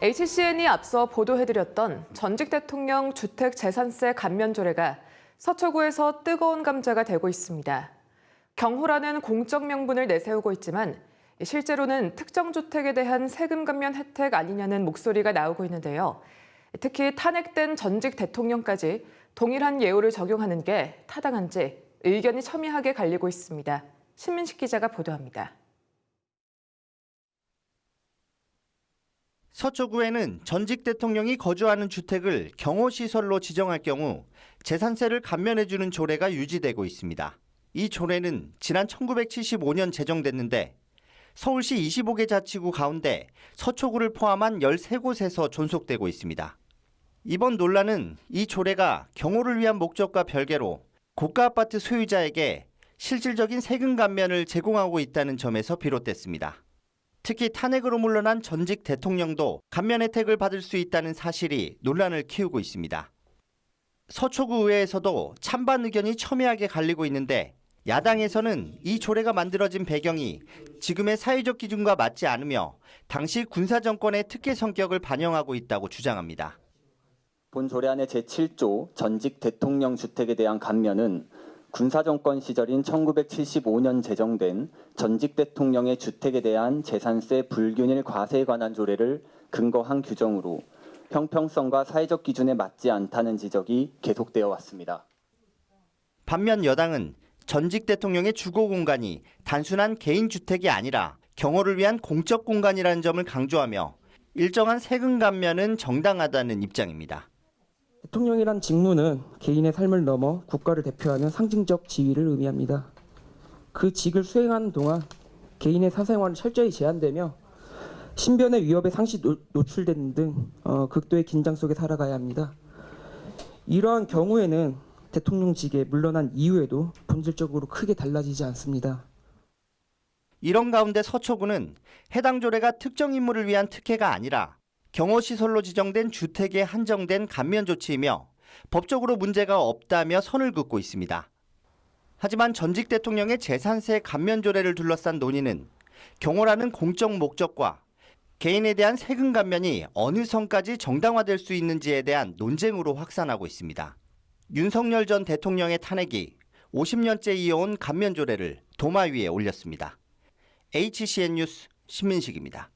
HCN이 앞서 보도해드렸던 전직 대통령 주택 재산세 감면 조례가 서초구에서 뜨거운 감자가 되고 있습니다. 경호라는 공적 명분을 내세우고 있지만 실제로는 특정 주택에 대한 세금 감면 혜택 아니냐는 목소리가 나오고 있는데요. 특히 탄핵된 전직 대통령까지 동일한 예우를 적용하는 게 타당한지 의견이 첨예하게 갈리고 있습니다. 신민식 기자가 보도합니다. 서초구에는 전직 대통령이 거주하는 주택을 경호시설로 지정할 경우 재산세를 감면해주는 조례가 유지되고 있습니다. 이 조례는 지난 1975년 제정됐는데 서울시 25개 자치구 가운데 서초구를 포함한 13곳에서 존속되고 있습니다. 이번 논란은 이 조례가 경호를 위한 목적과 별개로 고가 아파트 소유자에게 실질적인 세금 감면을 제공하고 있다는 점에서 비롯됐습니다. 특히 탄핵으로 물러난 전직 대통령도 감면 혜택을 받을 수 있다는 사실이 논란을 키우고 있습니다. 서초구 의회에서도 찬반 의견이 첨예하게 갈리고 있는데 야당에서는 이 조례가 만들어진 배경이 지금의 사회적 기준과 맞지 않으며 당시 군사정권의 특혜 성격을 반영하고 있다고 주장합니다. 본 조례안의 제7조 전직 대통령 주택에 대한 감면은 군사정권 시절인 1975년 제정된 전직 대통령의 주택에 대한 재산세 불균일 과세에 관한 조례를 근거한 규정으로 형평성과 사회적 기준에 맞지 않다는 지적이 계속되어 왔습니다. 반면 여당은 전직 대통령의 주거 공간이 단순한 개인 주택이 아니라 경호를 위한 공적 공간이라는 점을 강조하며 일정한 세금 감면은 정당하다는 입장입니다. 대통령이란 직무는 개인의 삶을 넘어 국가를 대표하는 상징적 지위를 의미합니다. 그 직을 수행하는 동안 개인의 사생활은 철저히 제한되며 신변의 위협에 상시 노출되는 등 극도의 긴장 속에 살아가야 합니다. 이러한 경우에는 대통령직에 물러난 이후에도 본질적으로 크게 달라지지 않습니다. 이런 가운데 서초구는 해당 조례가 특정 인물을 위한 특혜가 아니라 경호시설로 지정된 주택에 한정된 감면 조치이며 법적으로 문제가 없다며 선을 긋고 있습니다. 하지만 전직 대통령의 재산세 감면 조례를 둘러싼 논의는 경호라는 공적 목적과 개인에 대한 세금 감면이 어느 선까지 정당화될 수 있는지에 대한 논쟁으로 확산하고 있습니다. 윤석열 전 대통령의 탄핵이 50년째 이어온 감면 조례를 도마 위에 올렸습니다. HCN 뉴스 신민식입니다.